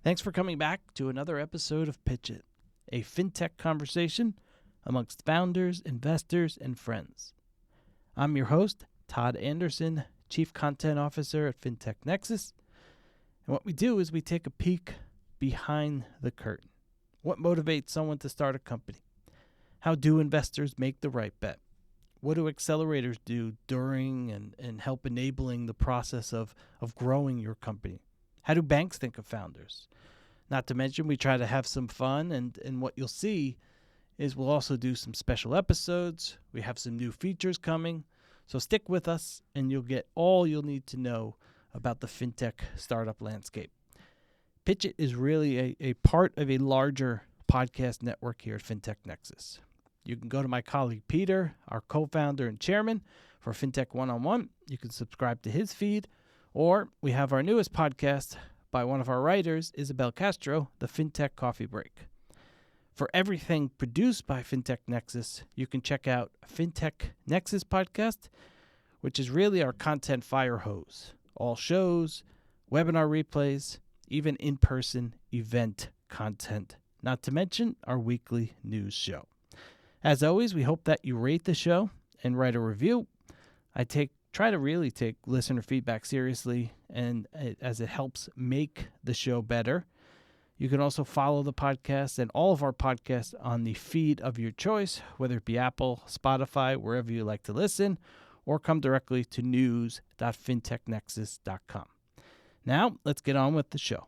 Thanks for coming back to another episode of PitchIt, a fintech conversation amongst founders, investors, and friends. I'm your host, Todd Anderson, Chief Content Officer at Fintech Nexus. And what we do is we take a peek behind the curtain. What motivates someone to start a company? How do investors make the right bet? What do accelerators do during and help enabling the process of growing your company? How do banks think of founders? Not to mention, we try to have some fun, and what you'll see is we'll also do some special episodes. We have some new features coming. So stick with us, and you'll get all you'll need to know about the fintech startup landscape. PitchIt is really a part of a larger podcast network here at Fintech Nexus. You can go to my colleague Peter, our co-founder and chairman, for Fintech One-on-One. You can subscribe to his feed, or we have our newest podcast by one of our writers, Isabel Castro, the Fintech Coffee Break. For everything produced by Fintech Nexus, you can check out Fintech Nexus Podcast, which is really our content fire hose. All shows, webinar replays, even in-person event content, not to mention our weekly news show. As always, we hope that you rate the show and write a review. I try to really take listener feedback seriously, and as it helps make the show better. You can also follow the podcast and all of our podcasts on the feed of your choice, whether it be Apple, Spotify, wherever you like to listen, or come directly to news.fintechnexus.com. Now, let's get on with the show.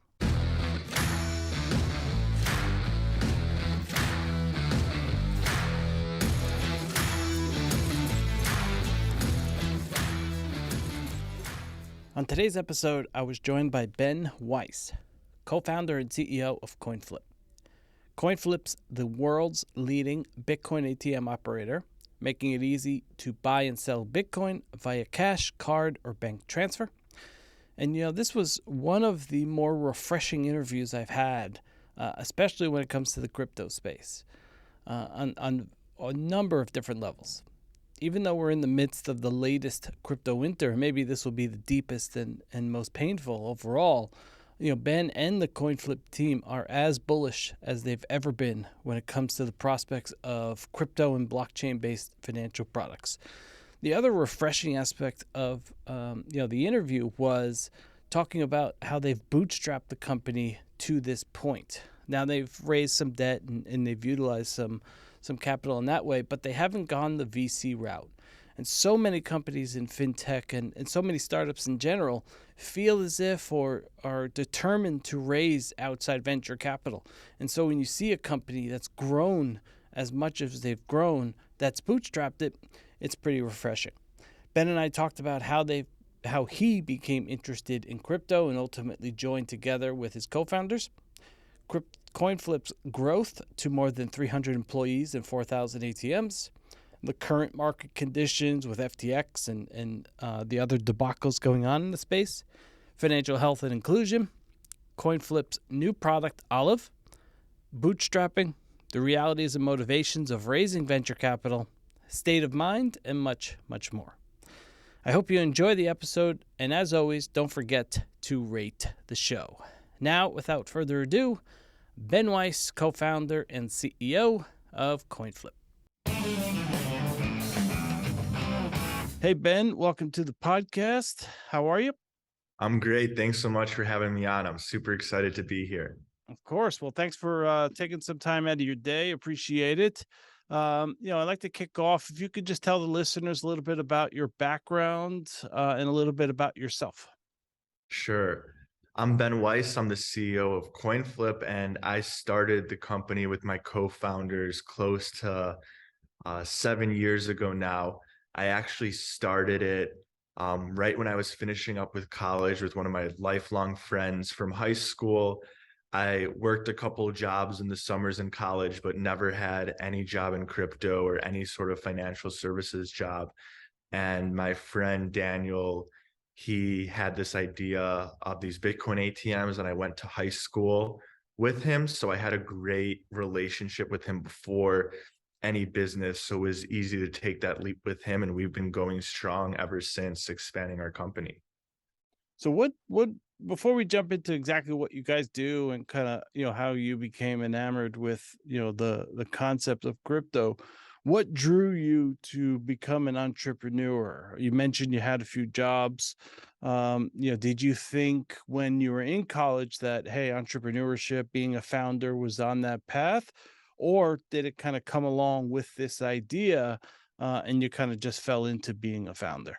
On today's episode, I was joined by Ben Weiss, co-founder and CEO of CoinFlip. CoinFlip's the world's leading Bitcoin ATM operator, making it easy to buy and sell Bitcoin via cash, card, or bank transfer. And, this was one of the more refreshing interviews I've had, especially when it comes to the crypto space, on a number of different levels. Even though we're in the midst of the latest crypto winter, maybe this will be the deepest and most painful overall. Ben and the CoinFlip team are as bullish as they've ever been when it comes to the prospects of crypto and blockchain-based financial products. The other refreshing aspect of the interview was talking about how they've bootstrapped the company to this point. Now they've raised some debt and they've utilized some capital in that way, but they haven't gone the VC route. And so many companies in fintech and so many startups in general feel as if or are determined to raise outside venture capital. And so when you see a company that's grown as much as they've grown, that's bootstrapped it, it's pretty refreshing. Ben and I talked about how he became interested in crypto and ultimately joined together with his co-founders. CoinFlip's growth to more than 300 employees and 4,000 ATMs, the current market conditions with FTX and the other debacles going on in the space, financial health and inclusion, CoinFlip's new product, Olive, bootstrapping, the realities and motivations of raising venture capital, state of mind, and much, much more. I hope you enjoy the episode, and as always, don't forget to rate the show. Now, without further ado, Ben Weiss, co-founder and CEO of CoinFlip. Hey, Ben, welcome to the podcast. How are you? I'm great. Thanks so much for having me on. I'm super excited to be here. Of course. Well, thanks for taking some time out of your day. Appreciate it. I'd like to kick off. If you could just tell the listeners a little bit about your background and a little bit about yourself. Sure. I'm Ben Weiss. I'm the CEO of CoinFlip, and I started the company with my co-founders close to 7 years ago now. I actually started it right when I was finishing up with college with one of my lifelong friends from high school. I worked a couple of jobs in the summers in college, but never had any job in crypto or any sort of financial services job. And my friend Daniel, he had this idea of these Bitcoin ATMs, and I went to high school with him. So I had a great relationship with him before any business. So it was easy to take that leap with him. And we've been going strong ever since, expanding our company. So what before we jump into exactly what you guys do and kind of how you became enamored with the concept of crypto, what drew you to become an entrepreneur? You mentioned you had a few jobs. Did you think when you were in college that, hey, entrepreneurship, being a founder, was on that path, or did it kind of come along with this idea, and you kind of just fell into being a founder?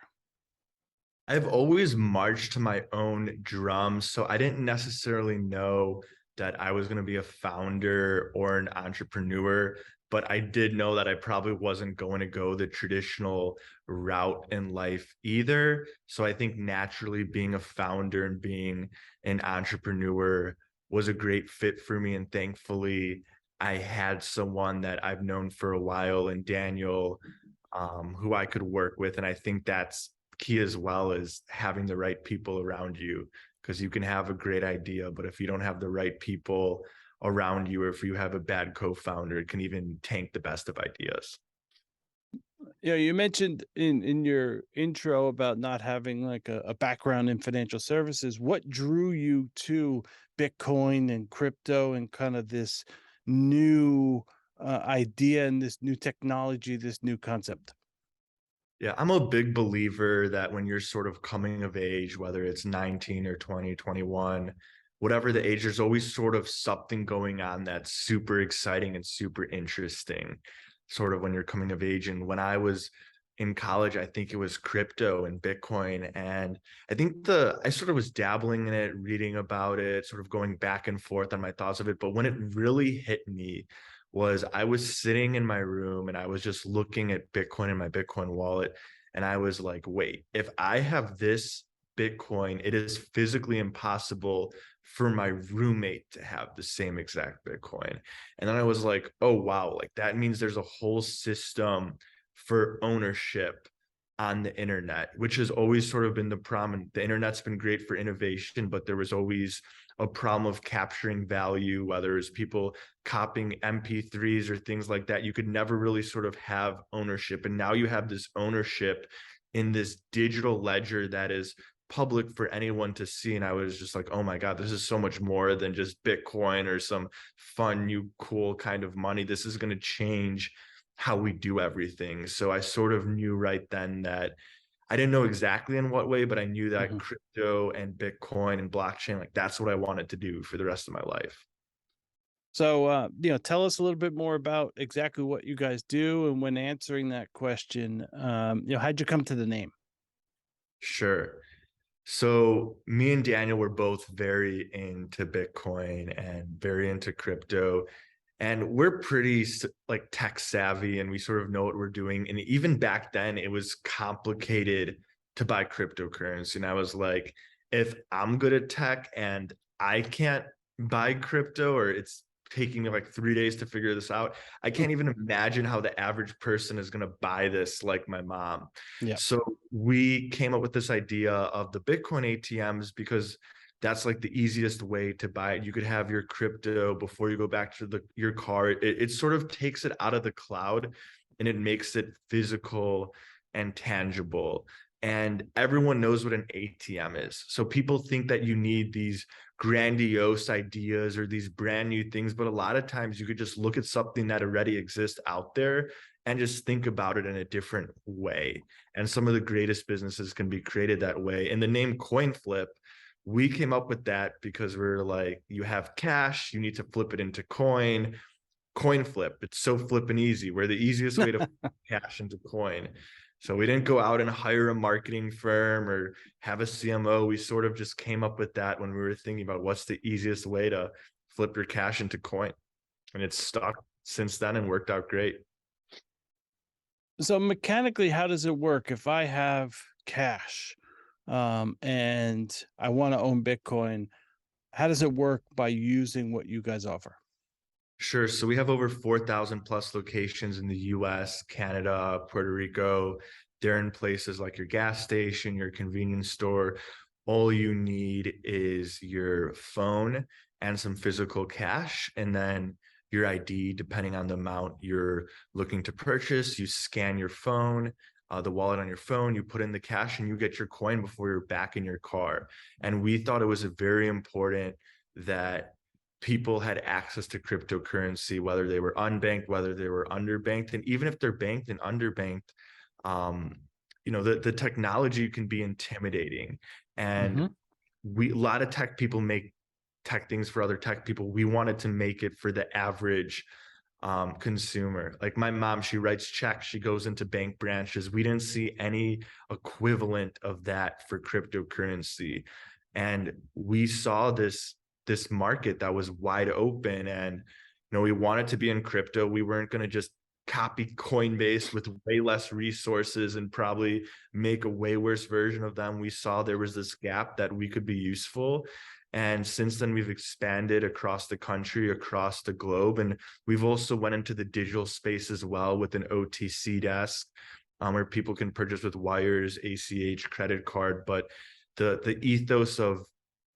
I've always marched to my own drums, so I didn't necessarily know that I was going to be a founder or an entrepreneur, but I did know that I probably wasn't going to go the traditional route in life either. So I think naturally being a founder and being an entrepreneur was a great fit for me. And thankfully, I had someone that I've known for a while in Daniel, who I could work with. And I think that's key as well, as having the right people around you, because you can have a great idea, but if you don't have the right people around you, or if you have a bad co-founder, it can even tank the best of ideas. You mentioned in your intro about not having like a background in financial services. What drew you to Bitcoin and crypto and kind of this new idea and this new technology, this new concept? Yeah, I'm a big believer that when you're sort of coming of age, whether it's 19 or 20, 21, whatever the age, there's always sort of something going on that's super exciting and super interesting, sort of when you're coming of age. And when I was in college, I think it was crypto and Bitcoin. And I think I sort of was dabbling in it, reading about it, sort of going back and forth on my thoughts of it. But when it really hit me was I was sitting in my room and I was just looking at Bitcoin in my Bitcoin wallet. And I was like, wait, if I have this Bitcoin, it is physically impossible for my roommate to have the same exact Bitcoin. And then I was like, oh, wow, like that means there's a whole system for ownership on the internet, which has always sort of been the problem. The internet's been great for innovation, but there was always a problem of capturing value, whether it's people copying MP3s or things like that. You could never really sort of have ownership. And now you have this ownership in this digital ledger that is public for anyone to see. And I was just like, oh my God, this is so much more than just Bitcoin or some fun, new, cool kind of money. This is going to change how we do everything. So I sort of knew right then that I didn't know exactly in what way, but I knew that Mhm. crypto and Bitcoin and blockchain, like that's what I wanted to do for the rest of my life. So, tell us a little bit more about exactly what you guys do, and when answering that question, how'd you come to the name? Sure. So me and Daniel were both very into Bitcoin and very into crypto. And we're pretty like tech savvy and we sort of know what we're doing. And even back then, it was complicated to buy cryptocurrency. And I was like, if I'm good at tech and I can't buy crypto, or it's taking me like 3 days to figure this out, I can't even imagine how the average person is going to buy this like my mom. Yeah. So we came up with this idea of the Bitcoin ATMs because that's like the easiest way to buy it. You could have your crypto before you go back to your car. It sort of takes it out of the cloud and it makes it physical and tangible. And everyone knows what an ATM is. So people think that you need these grandiose ideas or these brand new things, but a lot of times you could just look at something that already exists out there and just think about it in a different way. And some of the greatest businesses can be created that way. And the name CoinFlip, we came up with that because we're like, you have cash, you need to flip it into coin flip. It's so flipping easy. We're the easiest way to flip cash into coin. So we didn't go out and hire a marketing firm or have a CMO. We sort of just came up with that when we were thinking about what's the easiest way to flip your cash into coin. And it's stuck since then and worked out great. So mechanically, how does it work if I have cash, and I want to own Bitcoin? How does it work by using what you guys offer? Sure. So we have over 4,000 plus locations in the US, Canada, Puerto Rico. They're in places like your gas station, your convenience store. All you need is your phone and some physical cash, and then your ID, depending on the amount you're looking to purchase. You scan your phone. the wallet on your phone, you put in the cash and you get your coin before you're back in your car. And we thought it was very important that people had access to cryptocurrency, whether they were unbanked, whether they were underbanked. And even if they're banked and underbanked, um, the technology can be intimidating. And Mm-hmm. a lot of tech people make tech things for other tech people. We wanted to make it for the average consumer. Like my mom, she writes checks, she goes into bank branches. We didn't see any equivalent of that for cryptocurrency. And we saw this market that was wide open, and we wanted to be in crypto. We weren't going to just copy Coinbase with way less resources and probably make a way worse version of them. We saw there was this gap that we could be useful. And since then, we've expanded across the country, across the globe. And we've also went into the digital space as well with an OTC desk, where people can purchase with wires, ACH, credit card. But the ethos of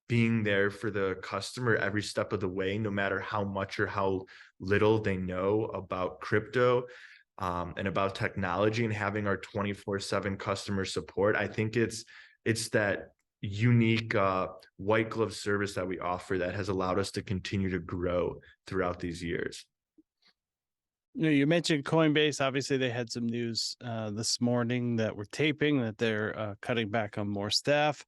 being there for the customer every step of the way, no matter how much or how little they know about crypto, and about technology, and having our 24/7 customer support. I think it's that unique white glove service that we offer that has allowed us to continue to grow throughout these years. You mentioned Coinbase. Obviously, they had some news this morning that we're taping that they're cutting back on more staff.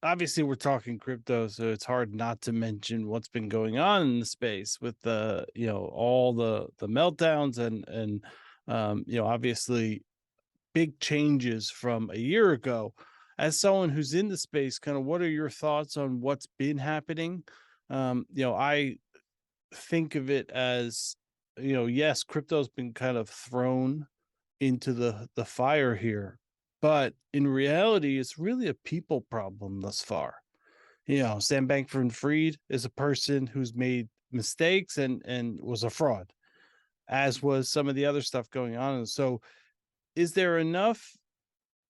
Obviously we're talking crypto, so it's hard not to mention what's been going on in the space with the all the meltdowns and obviously big changes from a year ago. As someone who's in the space, kind of what are your thoughts on what's been happening? I think of it as, yes, crypto's been kind of thrown into the fire here, but in reality, it's really a people problem thus far. Sam Bankman-Fried is a person who's made mistakes and was a fraud, as was some of the other stuff going on. And so, is there enough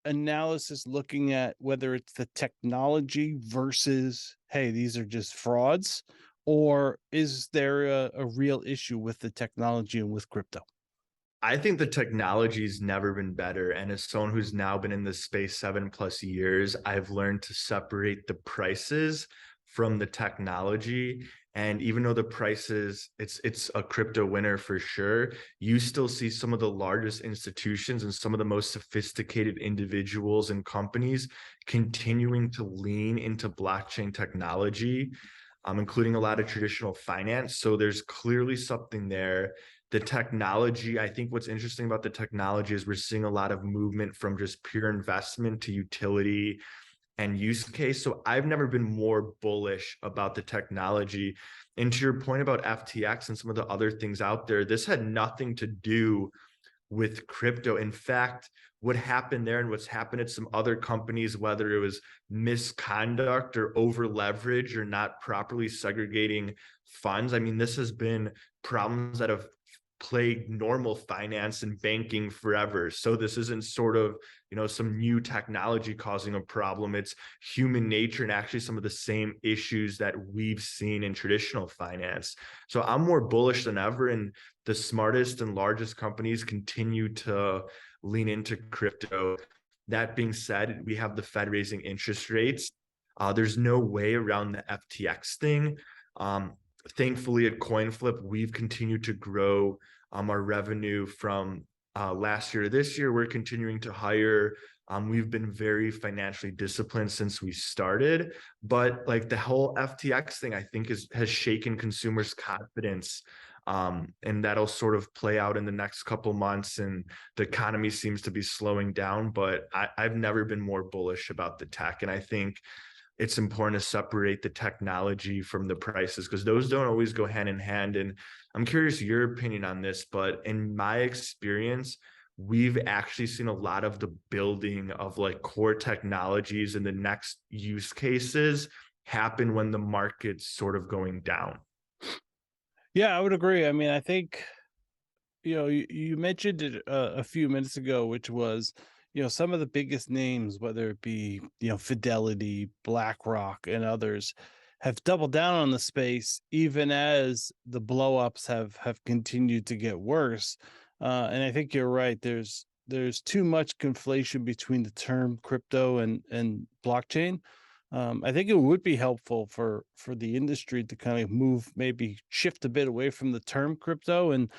analysis looking at whether it's the technology versus, hey, these are just frauds, or is there a real issue with the technology and with crypto? I think the technology's never been better. And as someone who's now been in this space 7+ years, I've learned to separate the prices from the technology. And even though the prices, it's a crypto winner for sure, you still see some of the largest institutions and some of the most sophisticated individuals and companies continuing to lean into blockchain technology, including a lot of traditional finance. So there's clearly something there. The technology, I think what's interesting about the technology is we're seeing a lot of movement from just pure investment to utility and use case. So I've never been more bullish about the technology. And to your point about FTX and some of the other things out there, this had nothing to do with crypto. In fact, what happened there and what's happened at some other companies, whether it was misconduct or over leverage or not properly segregating funds, I mean, this has been problems that have plagued normal finance and banking forever. So this isn't sort of, some new technology causing a problem. It's human nature and actually some of the same issues that we've seen in traditional finance. So I'm more bullish than ever, and the smartest and largest companies continue to lean into crypto. That being said, we have the Fed raising interest rates. There's no way around the FTX thing. Thankfully, at CoinFlip, we've continued to grow our revenue from last year to this year. We're continuing to hire. We've been very financially disciplined since we started. But like the whole FTX thing, I think has shaken consumers' confidence. And that'll sort of play out in the next couple months. And the economy seems to be slowing down. But I've never been more bullish about the tech. And I think it's important to separate the technology from the prices because those don't always go hand in hand. And I'm curious your opinion on this, but in my experience, we've actually seen a lot of the building of like core technologies and the next use cases happen when the market's sort of going down. Yeah, I would agree. I mean, I think you mentioned it a few minutes ago, which was, some of the biggest names, whether it be, Fidelity, BlackRock, and others, have doubled down on the space, even as the blowups have continued to get worse. And I think you're right. There's there's too much conflation between the term crypto and blockchain. I think it would be helpful for the industry to kind of move, maybe shift a bit away from the term crypto, and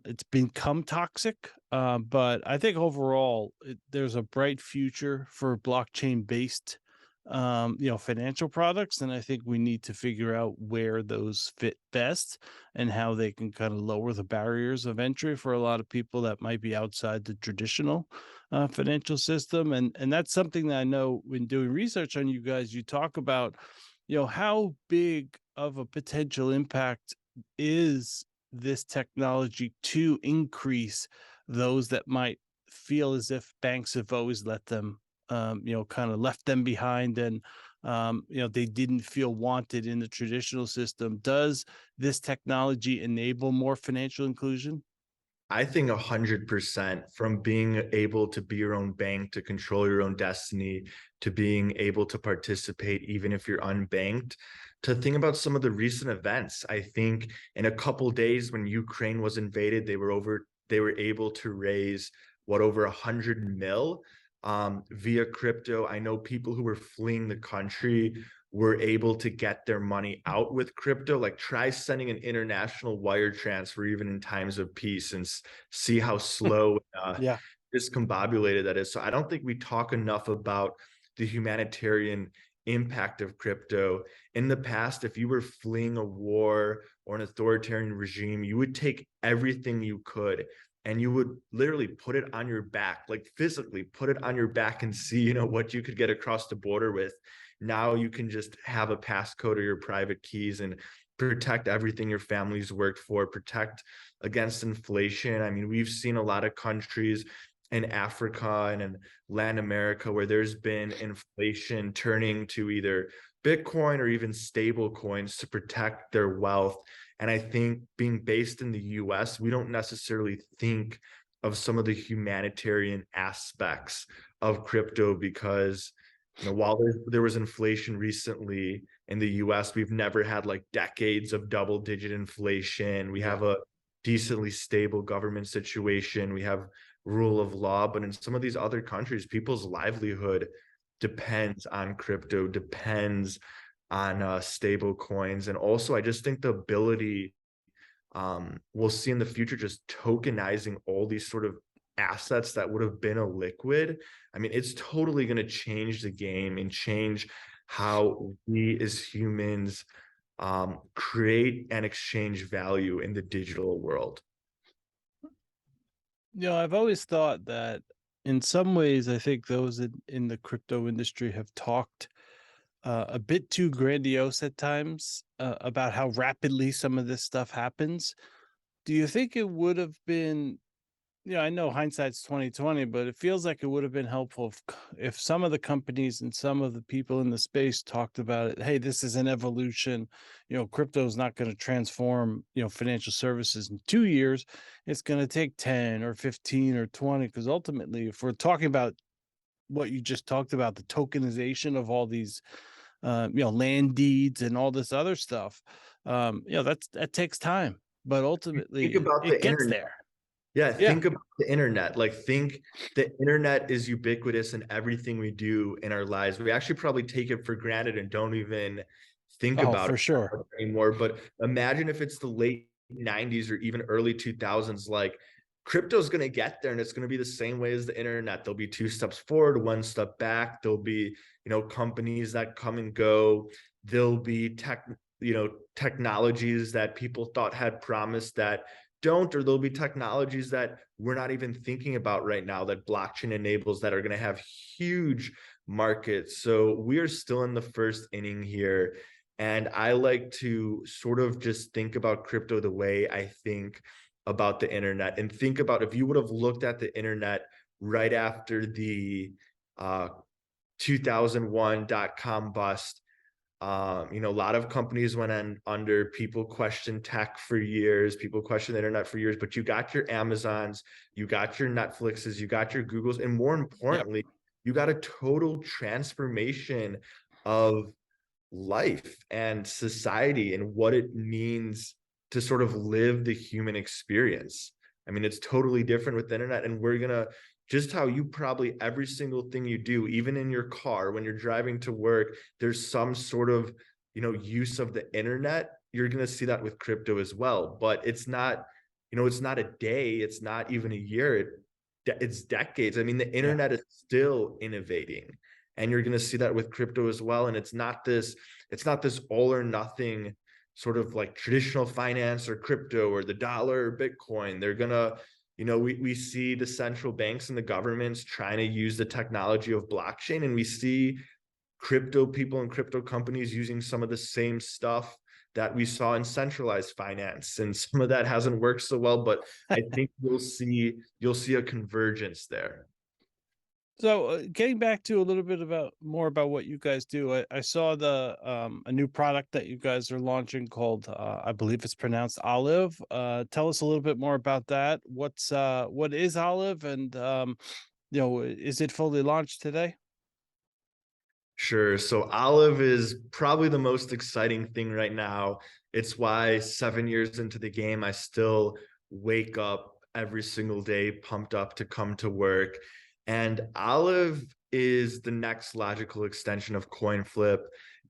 it's become toxic. But I think overall, there's a bright future for blockchain based, financial products, and I think we need to figure out where those fit best and how they can kind of lower the barriers of entry for a lot of people that might be outside the traditional financial system. And that's something that I know when doing research on you guys, you talk about, how big of a potential impact is this technology to increase those that might feel as if banks have always let them, kind of left them behind, and they didn't feel wanted in the traditional system. Does this technology enable more financial inclusion? I think 100%, from being able to be your own bank, to control your own destiny, to being able to participate even if you're unbanked, to think about some of the recent events. I think in a couple days when Ukraine was invaded, they were able to raise what, over 100 mil via crypto. I know people who were fleeing the country were able to get their money out with crypto. Like, try sending an international wire transfer even in times of peace, and see how slow, Yeah. discombobulated that is. So I don't think we talk enough about the humanitarian impact of crypto. In the past, if you were fleeing a war or an authoritarian regime, you would take everything you could and you would literally put it on your back, like physically put it on your back, and see, what you could get across the border with. Now you can just have a passcode or your private keys and protect everything your family's worked for, protect against inflation. I mean, we've seen a lot of countries in Africa and in Latin America where there's been inflation turning to either Bitcoin or even stable coins to protect their wealth. And I think, being based in the US, we don't necessarily think of some of the humanitarian aspects of crypto, because while there was inflation recently in the US, we've never had like decades of double digit inflation. We Yeah. have a decently stable government situation. We have rule of law. But in some of these other countries, people's livelihood depends on crypto, depends on stable coins. And also, I just think the ability, we'll see in the future, just tokenizing all these sort of assets that would have been a liquid. I mean, it's totally going to change the game and change how we as humans create and exchange value in the digital world. I've always thought that in some ways, I think those in the crypto industry have talked a bit too grandiose at times about how rapidly some of this stuff happens. Do you think it would have been, I know hindsight's 2020, but it feels like it would have been helpful if some of the companies and some of the people in the space talked about it. Hey, this is an evolution. Crypto is not going to transform, financial services in 2 years. It's going to take 10 or 15 or 20, because ultimately, if we're talking about what you just talked about, the tokenization of all these, land deeds and all this other stuff, that takes time, but Think ultimately about it the gets internet. there. Yeah, Yeah. think about the internet. Like, think the internet is ubiquitous in everything we do in our lives. We actually probably take it for granted and don't even think Oh, about for sure. it anymore. But imagine if it's the late 90s or even early 2000s, like, crypto's going to get there and it's going to be the same way as the internet. There'll be two steps forward, one step back. There'll be, companies that come and go. There'll be technologies that people thought had promise that don't, or there'll be technologies that we're not even thinking about right now that blockchain enables, that are going to have huge markets. So we are still in the first inning here. And I like to sort of just think about crypto the way I think about the internet, and think about, if you would have looked at the internet right after the 2001 dot-com bust. A lot of companies went under. People questioned tech for years. People questioned the internet for years. But you got your Amazons, you got your Netflixes, you got your Googles, and more Yep. importantly, you got a total transformation of life and society and what it means to sort of live the human experience. I mean, it's totally different with the internet. And we're going to, just how you probably every single thing you do, even in your car, when you're driving to work, there's some sort of, use of the internet. You're going to see that with crypto as well. But it's not, it's not a day, it's not even a year. It's decades. I mean, the Yeah. internet is still innovating. And you're going to see that with crypto as well. And it's not this all or nothing sort of like traditional finance or crypto or the dollar or Bitcoin. They're gonna, we see the central banks and the governments trying to use the technology of blockchain, and we see crypto people and crypto companies using some of the same stuff that we saw in centralized finance. And some of that hasn't worked so well, but I think you'll see a convergence there. So getting back to a little bit about what you guys do, I saw the a new product that you guys are launching called I believe it's pronounced Olive. Tell us a little bit more about that. What is Olive, and is it fully launched today? Sure. So Olive is probably the most exciting thing right now. It's why 7 years into the game, I still wake up every single day pumped up to come to work. And Olive is the next logical extension of CoinFlip.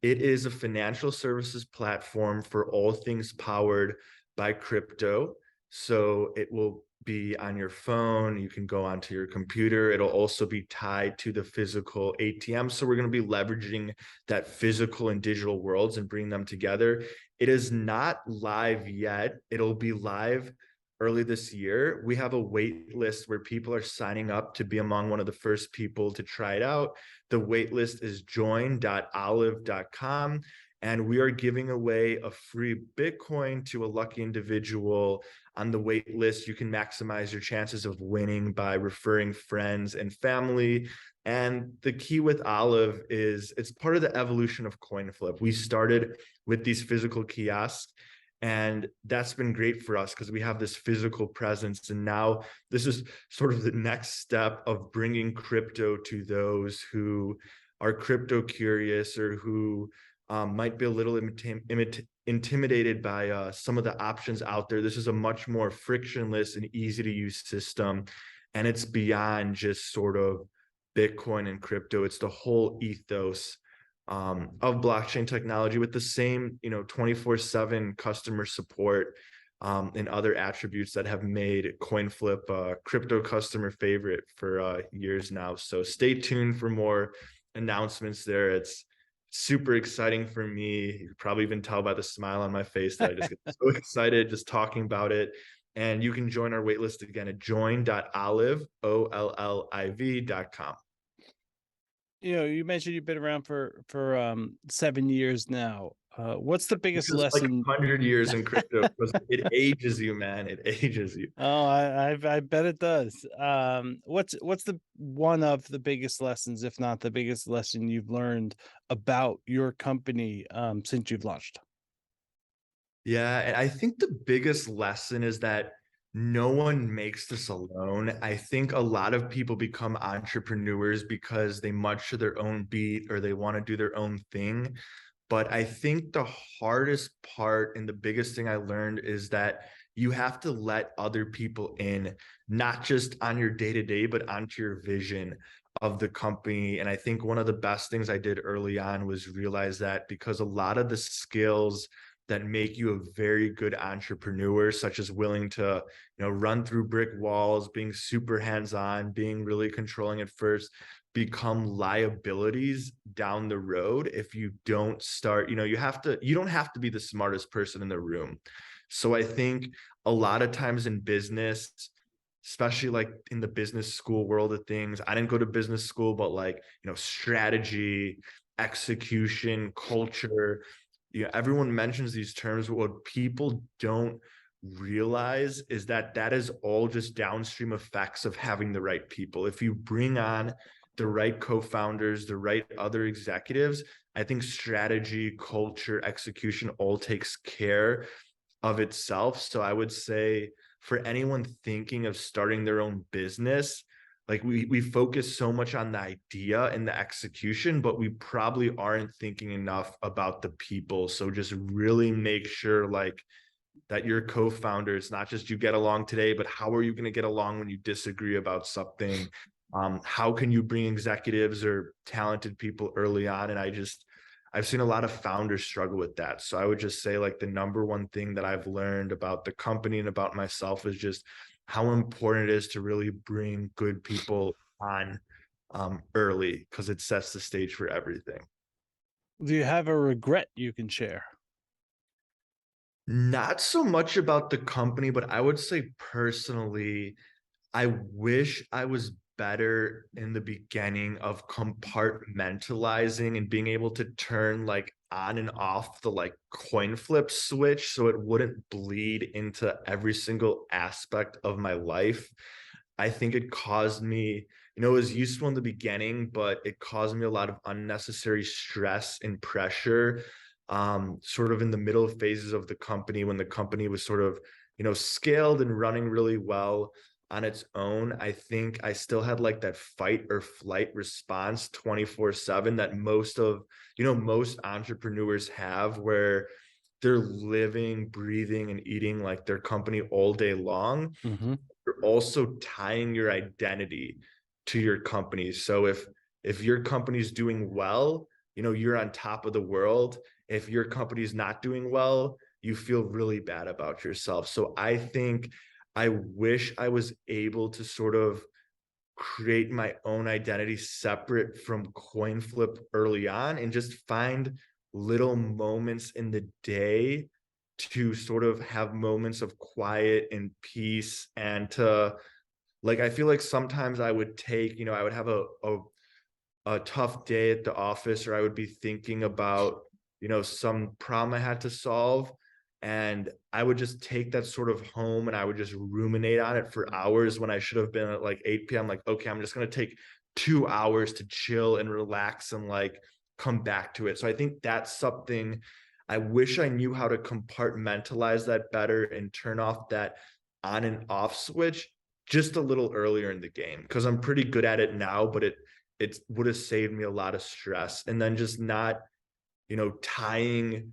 It is a financial services platform for all things powered by crypto. So it will be on your phone. You can go onto your computer. It'll also be tied to the physical ATM. So we're going to be leveraging that physical and digital worlds and bring them together. It is not live yet. It'll be live early this year. We have a wait list where people are signing up to be among one of the first people to try it out. The wait list is join.olive.com. And we are giving away a free Bitcoin to a lucky individual on the wait list. You can maximize your chances of winning by referring friends and family. And the key with Olive is it's part of the evolution of CoinFlip. We started with these physical kiosks, and that's been great for us because we have this physical presence. And now this is sort of the next step of bringing crypto to those who are crypto curious or who might be a little intimidated by some of the options out there. This is a much more frictionless and easy to use system. And it's beyond just sort of Bitcoin and crypto. It's the whole ethos of blockchain technology with the same, 24/7 customer support and other attributes that have made CoinFlip a crypto customer favorite for years now. So stay tuned for more announcements there. It's super exciting for me. You can probably even tell by the smile on my face that I just get so excited just talking about it. And you can join our waitlist again at join.olive.com. You mentioned you've been around for 7 years now. What's the This biggest is like lesson? 100 years in crypto because it ages you, man. It ages you. Oh, I bet it does. What's the one of the biggest lessons, if not the biggest lesson you've learned about your company since you've launched? Yeah, and I think the biggest lesson is that no one makes this alone. I think a lot of people become entrepreneurs because they march to their own beat or they want to do their own thing. But I think the hardest part and the biggest thing I learned is that you have to let other people in, not just on your day to day, but onto your vision of the company. And I think one of the best things I did early on was realize that because a lot of the skills that make you a very good entrepreneur, such as willing to, run through brick walls, being super hands-on, being really controlling at first, become liabilities down the road if you don't start. You don't have to be the smartest person in the room. So I think a lot of times in business, especially like in the business school world of things, I didn't go to business school, but like, strategy, execution, culture, everyone mentions these terms, but what people don't realize is that that is all just downstream effects of having the right people. If you bring on the right co-founders, the right other executives, I think strategy, culture, execution all takes care of itself. So I would say for anyone thinking of starting their own business, like we focus so much on the idea and the execution, but we probably aren't thinking enough about the people. So just really make sure like that your co-founders, not just you get along today, but how are you going to get along when you disagree about something? How can you bring executives or talented people early on? And I've seen a lot of founders struggle with that. So I would just say like the number one thing that I've learned about the company and about myself is just how important it is to really bring good people on early, because it sets the stage for everything. Do you have a regret you can share? Not so much about the company, but I would say personally, I wish I was better in the beginning of compartmentalizing and being able to turn like on and off the like coin flip switch so it wouldn't bleed into every single aspect of my life. I think it caused me, it was useful in the beginning, but it caused me a lot of unnecessary stress and pressure, sort of in the middle phases of the company when the company was sort of, scaled and running really well on its own. I think I still had like that fight or flight response 24/7 that most entrepreneurs have, where they're living, breathing, and eating like their company all day long. Mm-hmm. You're also tying your identity to your company. So if your company's doing well, you're on top of the world. If your company's not doing well, you feel really bad about yourself. So I think I wish I was able to sort of create my own identity separate from CoinFlip early on and just find little moments in the day to sort of have moments of quiet and peace, and to like I feel like sometimes I would take, I would have a tough day at the office, or I would be thinking about, some problem I had to solve. And I would just take that sort of home and I would just ruminate on it for hours when I should have been at like 8 p.m. Like, okay, I'm just going to take 2 hours to chill and relax and like come back to it. So I think that's something I wish I knew how to compartmentalize that better and turn off that on and off switch just a little earlier in the game, because I'm pretty good at it now, but it would have saved me a lot of stress. And then just not, tying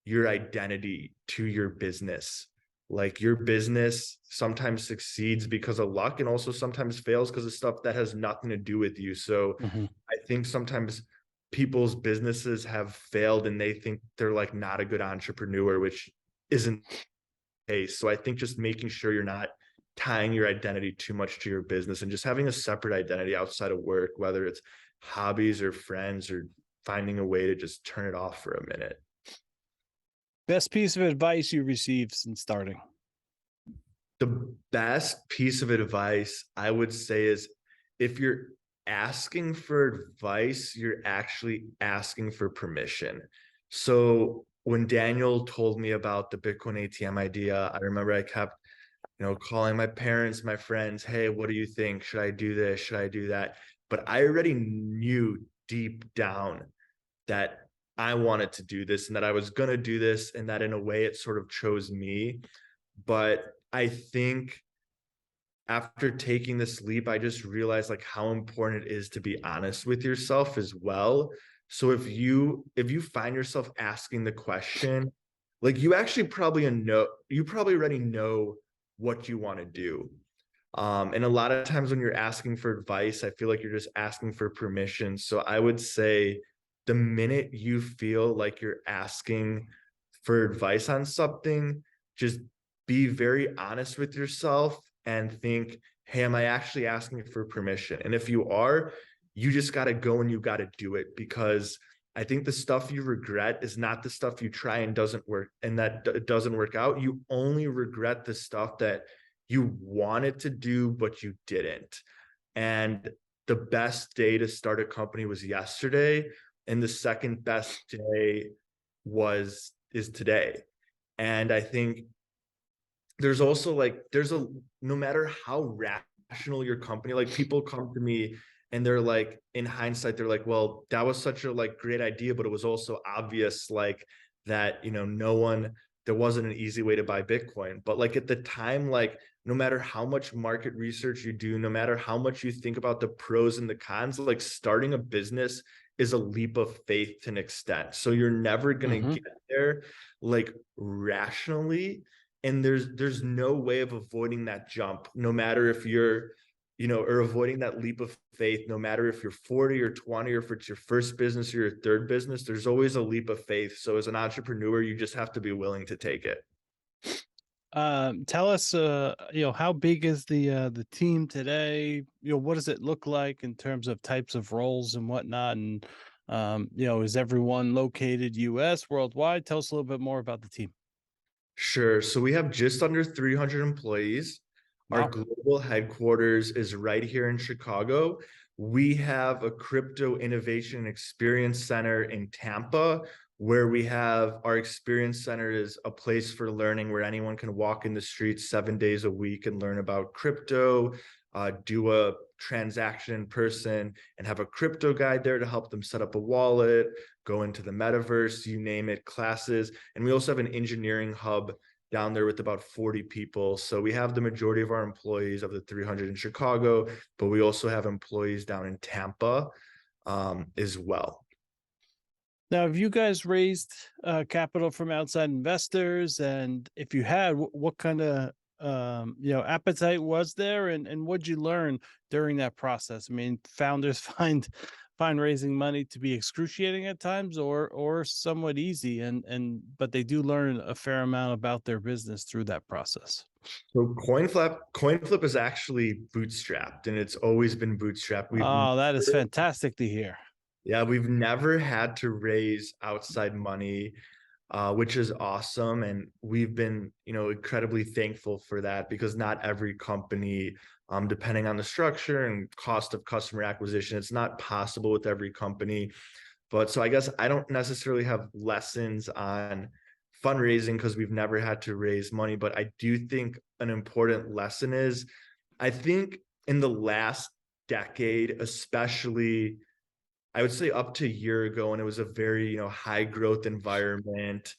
your identity to your business. Like your business sometimes succeeds because of luck and also sometimes fails because of stuff that has nothing to do with you. So Mm-hmm. I think sometimes people's businesses have failed and they think they're like not a good entrepreneur, which isn't the case. So I think just making sure you're not tying your identity too much to your business and just having a separate identity outside of work, whether it's hobbies or friends, or finding a way to just turn it off for a minute. Best piece of advice you received since starting? The best piece of advice I would say is, if you're asking for advice, you're actually asking for permission. So when Daniel told me about the Bitcoin ATM idea, I remember I kept, calling my parents, my friends, hey, what do you think? Should I do this? Should I do that? But I already knew deep down that I wanted to do this and that I was going to do this, and that in a way it sort of chose me. But I think after taking this leap, I just realized like how important it is to be honest with yourself as well. So if you find yourself asking the question, like you probably already know what you want to do. And a lot of times when you're asking for advice, I feel like you're just asking for permission. So I would say the minute you feel like you're asking for advice on something, just be very honest with yourself and think, hey, am I actually asking for permission? And if you are, you just got to go and you got to do it, because I think the stuff you regret is not the stuff you try and doesn't work and that it doesn't work out. You only regret the stuff that you wanted to do, but you didn't. And the best day to start a company was yesterday. And the second best day is today. And I think there's also like no matter how rational your company, like people come to me and they're like, in hindsight they're like, well, that was such a like great idea, but it was also obvious like that, no one, there wasn't an easy way to buy Bitcoin. But like at the time, like no matter how much market research you do, no matter how much you think about the pros and the cons, like starting a business is a leap of faith to an extent. So you're never going to Mm-hmm. get there like rationally. and there's no way of avoiding that jump, no matter if you're, or avoiding that leap of faith, no matter if you're 40 or 20, or if it's your first business or your third business. There's always a leap of faith. So as an entrepreneur, you just have to be willing to take it. Tell us, how big is the team today? What does it look like in terms of types of roles and whatnot? And is everyone located U.S., worldwide? Tell us a little bit more about the team. Sure. So we have just under 300 employees. Our Wow. global headquarters is right here in Chicago. We have a crypto innovation and experience center in Tampa, where we have our experience center is a place for learning where anyone can walk in the streets 7 days a week and learn about crypto, do a transaction in person, and have a crypto guide there to help them set up a wallet, go into the metaverse, you name it, classes. And we also have an engineering hub down there with about 40 people. So we have the majority of our employees of the 300 in Chicago, but we also have employees down in Tampa as well. Now, have you guys raised capital from outside investors? And if you had, what kind of appetite was there, and what'd you learn during that process? I mean, founders find raising money to be excruciating at times, or somewhat easy, and but they do learn a fair amount about their business through that process. So CoinFlip is actually bootstrapped, and it's always been bootstrapped. Oh, that is fantastic to hear. Yeah, we've never had to raise outside money, which is awesome. And we've been, incredibly thankful for that, because not every company, depending on the structure and cost of customer acquisition, it's not possible with every company. But so I guess I don't necessarily have lessons on fundraising because we've never had to raise money. But I do think an important lesson is, I think in the last decade, especially, I would say up to a year ago, and it was a very, high growth environment.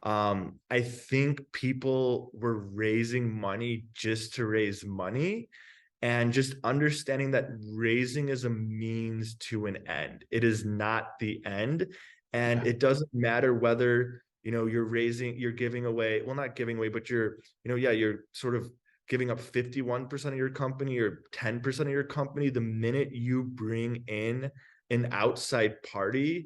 I think people were raising money just to raise money, and just understanding that raising is a means to an end. It is not the end. And Yeah. it doesn't matter whether, you're giving away, well, not giving away, but you're sort of giving up 51% of your company or 10% of your company. The minute you bring in an outside party,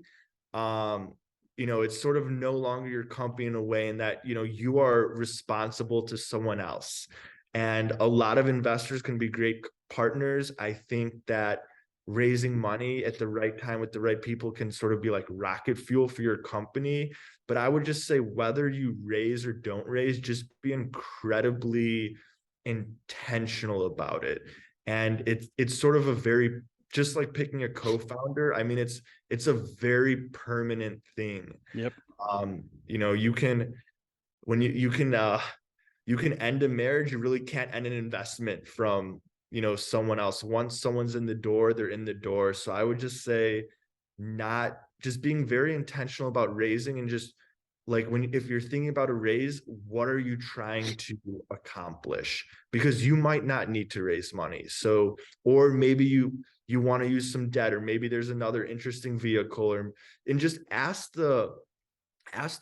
it's sort of no longer your company in a way, in that, you are responsible to someone else. And a lot of investors can be great partners. I think that raising money at the right time with the right people can sort of be like rocket fuel for your company. But I would just say, whether you raise or don't raise, just be incredibly intentional about it. And it's sort of a very, just like picking a co-founder. I mean, it's a very permanent thing. Yep. You can, when you can end a marriage, you really can't end an investment from, someone else. Once someone's in the door, they're in the door. So I would just say, not just being very intentional about raising, and just like, if you're thinking about a raise, what are you trying to accomplish? Because you might not need to raise money. So, or maybe you want to use some debt, or maybe there's another interesting vehicle, and just ask the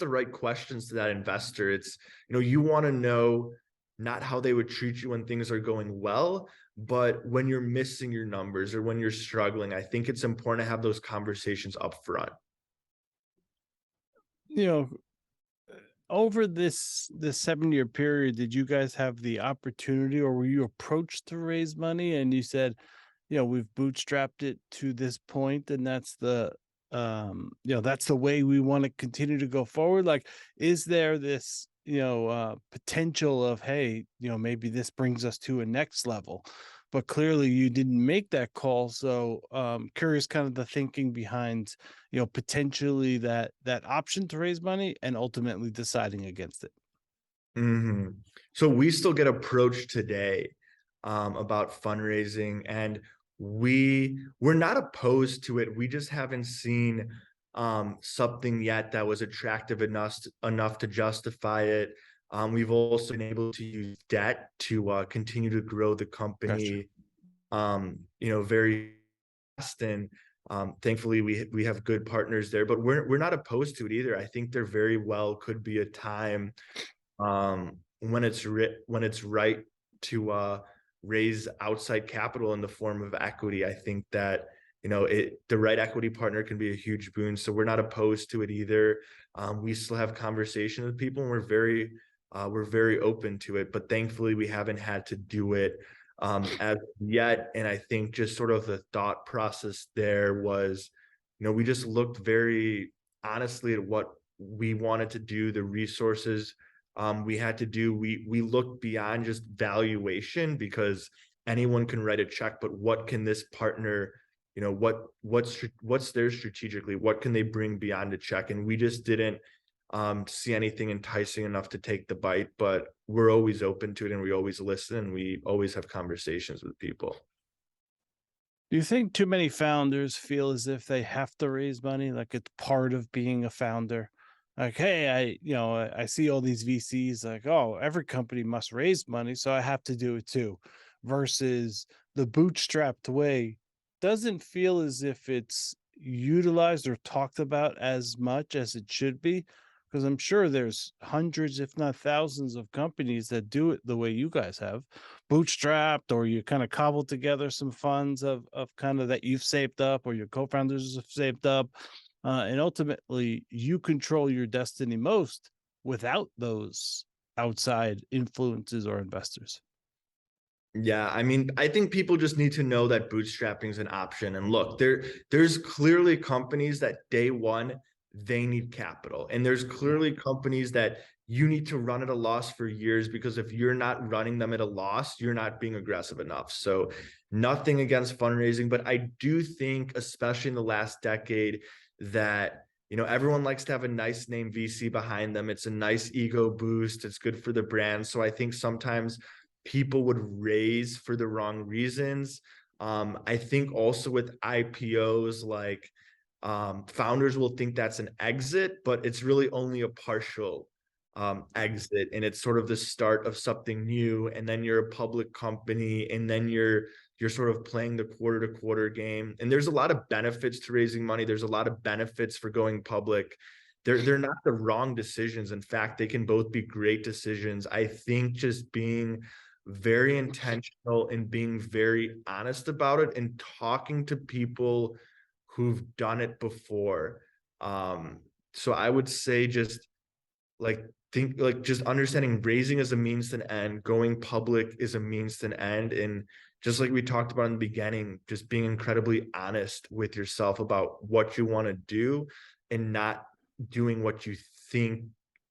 right questions to that investor. It's, you want to know not how they would treat you when things are going well, but when you're missing your numbers or when you're struggling. I think it's important to have those conversations up front. You know, over this 7-year period, did you guys have the opportunity, or were you approached to raise money and you said, we've bootstrapped it to this point, and that's the way we want to continue to go forward? Like, is there this, potential of, hey, maybe this brings us to a next level? But clearly you didn't make that call. So curious kind of the thinking behind, potentially that option to raise money and ultimately deciding against it. Mm-hmm. So we still get approached today about fundraising, and we're not opposed to it. We just haven't seen something yet that was attractive enough to justify it. We've also been able to use debt to continue to grow the Gotcha. company, very fast. And thankfully, we have good partners there. But we're not opposed to it either. I think there very well could be a time when it's right to raise outside capital in the form of equity. I think that the right equity partner can be a huge boon. So we're not opposed to it either. We still have conversation with people, and we're very open to it. But thankfully, we haven't had to do it as yet. And I think just sort of the thought process there was, we just looked very honestly at what we wanted to do, the resources we had to do. We looked beyond just valuation, because anyone can write a check, but what can this partner, what's theirs strategically? What can they bring beyond a check? And we just didn't see anything enticing enough to take the bite, but we're always open to it, and we always listen, and we always have conversations with people. Do you think too many founders feel as if they have to raise money, like it's part of being a founder? Like, hey, I see all these VCs like, oh, every company must raise money, so I have to do it too. Versus the bootstrapped way doesn't feel as if it's utilized or talked about as much as it should be. Because I'm sure there's hundreds, if not thousands, of companies that do it the way you guys have, bootstrapped, or you kind of cobble together some funds of kind of that you've saved up or your co-founders have saved up, and ultimately you control your destiny most without those outside influences or investors. Yeah, I mean, I think people just need to know that bootstrapping is an option. And look, there's clearly companies that day one they need capital, and there's clearly companies that you need to run at a loss for years, because if you're not running them at a loss, you're not being aggressive enough. So, nothing against fundraising, but I do think, especially in the last decade, that everyone likes to have a nice name VC behind them. It's a nice ego boost. It's good for the brand. So I think sometimes people would raise for the wrong reasons. I think also with IPOs, like founders will think that's an exit, but it's really only a partial exit, and it's sort of the start of something new. And then you're a public company, and then you're sort of playing the quarter to quarter game. And there's a lot of benefits to raising money. There's a lot of benefits for going public. They're not the wrong decisions. In fact, they can both be great decisions. I think just being very intentional and being very honest about it, and talking to people who've done it before. So I would say just just understanding raising as a means to an end, going public is a means to an end. And just like we talked about in the beginning, just being incredibly honest with yourself about what you want to do, and not doing what you think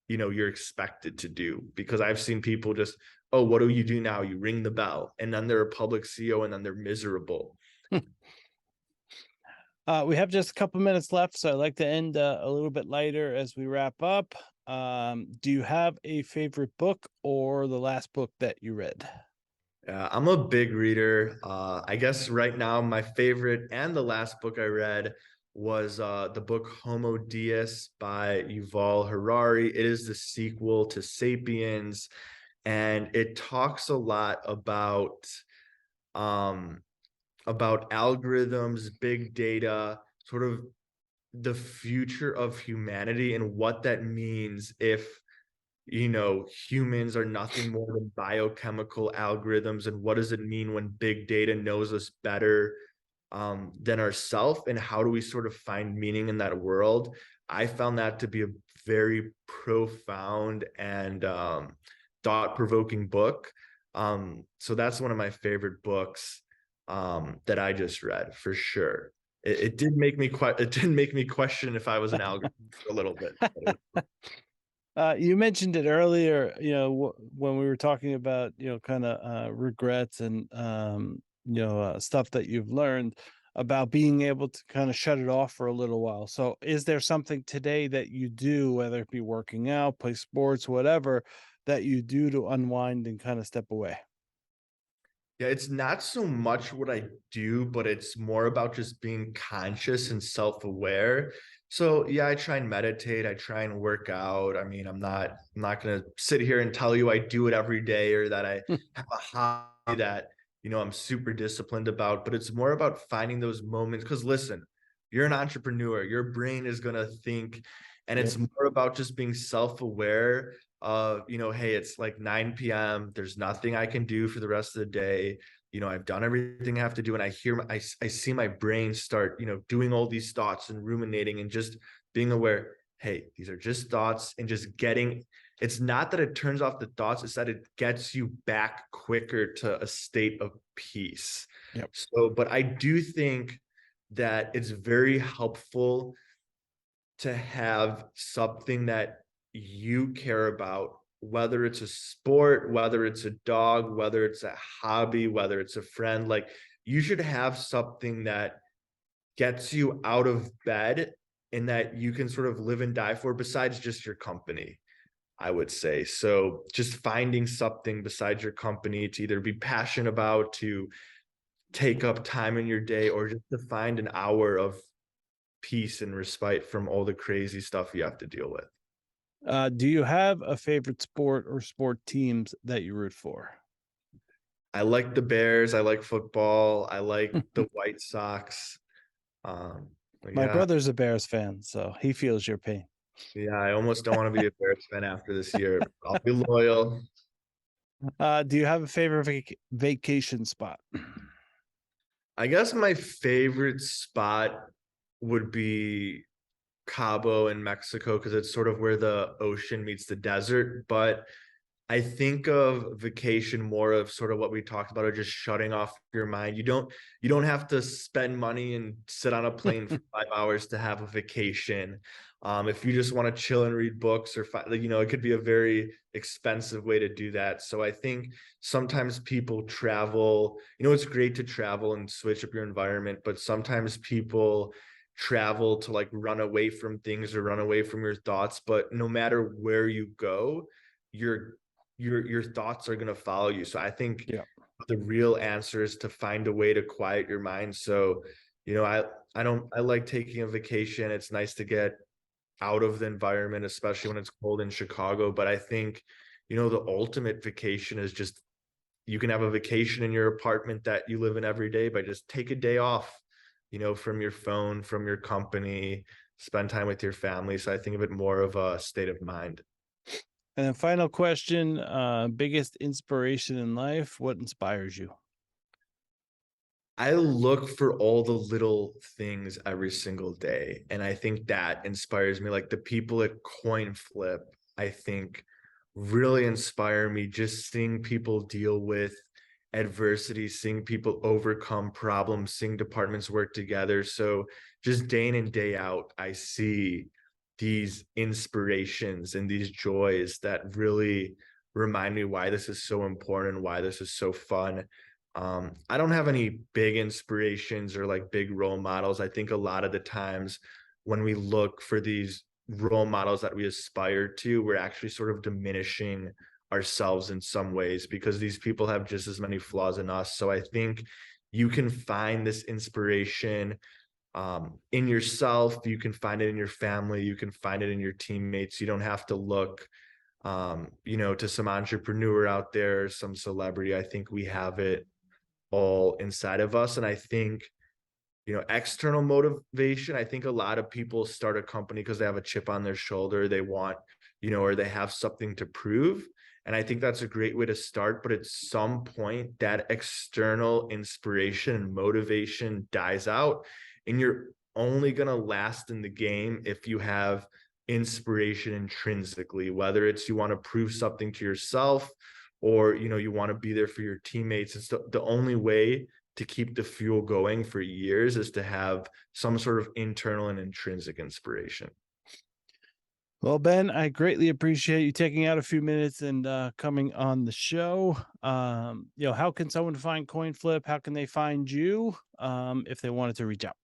you're expected to do. Because I've seen people just, oh, what do you do now? You ring the bell, and then they're a public CEO, and then they're miserable. We have just a couple minutes left, so I'd like to end a little bit lighter as we wrap up. Do you have a favorite book or the last book that you read? I'm a big reader. I guess right now my favorite and the last book I read was the book Homo Deus by Yuval Harari. It is the sequel to Sapiens, and it talks a lot about algorithms, big data, sort of the future of humanity, and what that means if humans are nothing more than biochemical algorithms, and what does it mean when big data knows us better than ourselves, and how do we sort of find meaning in that world? I found that to be a very profound and thought-provoking book. So that's one of my favorite books that I just read, for sure. It did make me question if I was an algorithm for a little bit. You mentioned it earlier, when we were talking about, kind of regrets and, stuff that you've learned about being able to kind of shut it off for a little while. So is there something today that you do, whether it be working out, play sports, whatever, that you do to unwind and kind of step away? Yeah, it's not so much what I do, but it's more about just being conscious and self-aware. So yeah, I try and meditate, I try and work out. I mean, I'm not gonna sit here and tell you I do it every day, or that I have a hobby that, I'm super disciplined about, but it's more about finding those moments. Because listen, you're an entrepreneur, your brain is gonna think, and Yep. it's more about just being self-aware hey, it's like 9 p.m. There's nothing I can do for the rest of the day. I've done everything I have to do. And I see my brain start, doing all these thoughts and ruminating and just being aware, hey, these are just thoughts, and just it's not that it turns off the thoughts, it's that it gets you back quicker to a state of peace. Yep. So, but I do think that it's very helpful to have something that you care about, whether it's a sport, whether it's a dog, whether it's a hobby, whether it's a friend. Like, you should have something that gets you out of bed and that you can sort of live and die for, besides just your company, I would say. So just finding something besides your company to either be passionate about, to take up time in your day, or just to find an hour of peace and respite from all the crazy stuff you have to deal with. Do you have a favorite sport or sport teams that you root for? I like the Bears. I like football. I like the White Sox. My Yeah, brother's a Bears fan, so he feels your pain. yeah. I almost don't want to be a Bears fan after this year. I'll be loyal. Do you have a favorite vacation spot? I guess my favorite spot would be Cabo in Mexico, because it's sort of where the ocean meets the desert. But I think of vacation more of sort of what we talked about, or just shutting off your mind. You don't have to spend money and sit on a plane for 5 hours to have a vacation. If you just want to chill and read books, or it could be a very expensive way to do that. So I think sometimes people travel. It's great to travel and switch up your environment, but sometimes people travel to like run away from things or run away from your thoughts. But no matter where you go, your thoughts are going to follow you. So I think Yeah. the real answer is to find a way to quiet your mind. So, I like taking a vacation. It's nice to get out of the environment, especially when it's cold in Chicago. But I think, the ultimate vacation is just, you can have a vacation in your apartment that you live in every day, but just take a day off, from your phone, from your company, spend time with your family. So I think of it more of a state of mind. And then final question, biggest inspiration in life, what inspires you? I look for all the little things every single day. And I think that inspires me. Like the people at CoinFlip, I think really inspire me. Just seeing people deal with adversity, seeing people overcome problems, seeing departments work together. So just day in and day out, I see these inspirations and these joys that really remind me why this is so important, why this is so fun. I don't have any big inspirations or like big role models. I think a lot of the times when we look for these role models that we aspire to, we're actually sort of diminishing ourselves in some ways, because these people have just as many flaws in us. So I think you can find this inspiration in yourself. You can find it in your family. You can find it in your teammates. You don't have to look, to some entrepreneur out there, some celebrity. I think we have it all inside of us. And I think, external motivation, I think a lot of people start a company because they have a chip on their shoulder. They want, or they have something to prove. And I think that's a great way to start. But at some point, that external inspiration and motivation dies out. And you're only going to last in the game if you have inspiration intrinsically, whether it's you want to prove something to yourself, or you want to be there for your teammates. It's the only way to keep the fuel going for years is to have some sort of internal and intrinsic inspiration. Well, Ben, I greatly appreciate you taking out a few minutes and coming on the show. How can someone find CoinFlip? How can they find you if they wanted to reach out?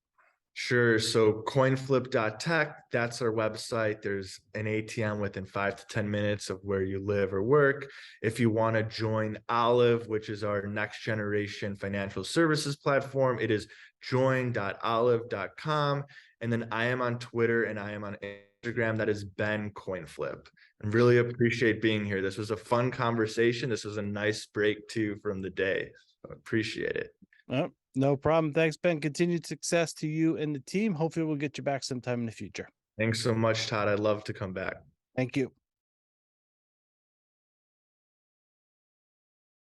Sure. So coinflip.tech, that's our website. There's an ATM within 5 to 10 minutes of where you live or work. If you want to join Olive, which is our next generation financial services platform, it is join.olive.com. And then I am on Twitter and I am on Instagram. That is Ben CoinFlip. And really appreciate being here. This was a fun conversation. This was a nice break too from the day. So appreciate it. No problem. Thanks, Ben. Continued success to you and the team. Hopefully we'll get you back sometime in the future. Thanks so much, Todd. I'd love to come back. Thank you.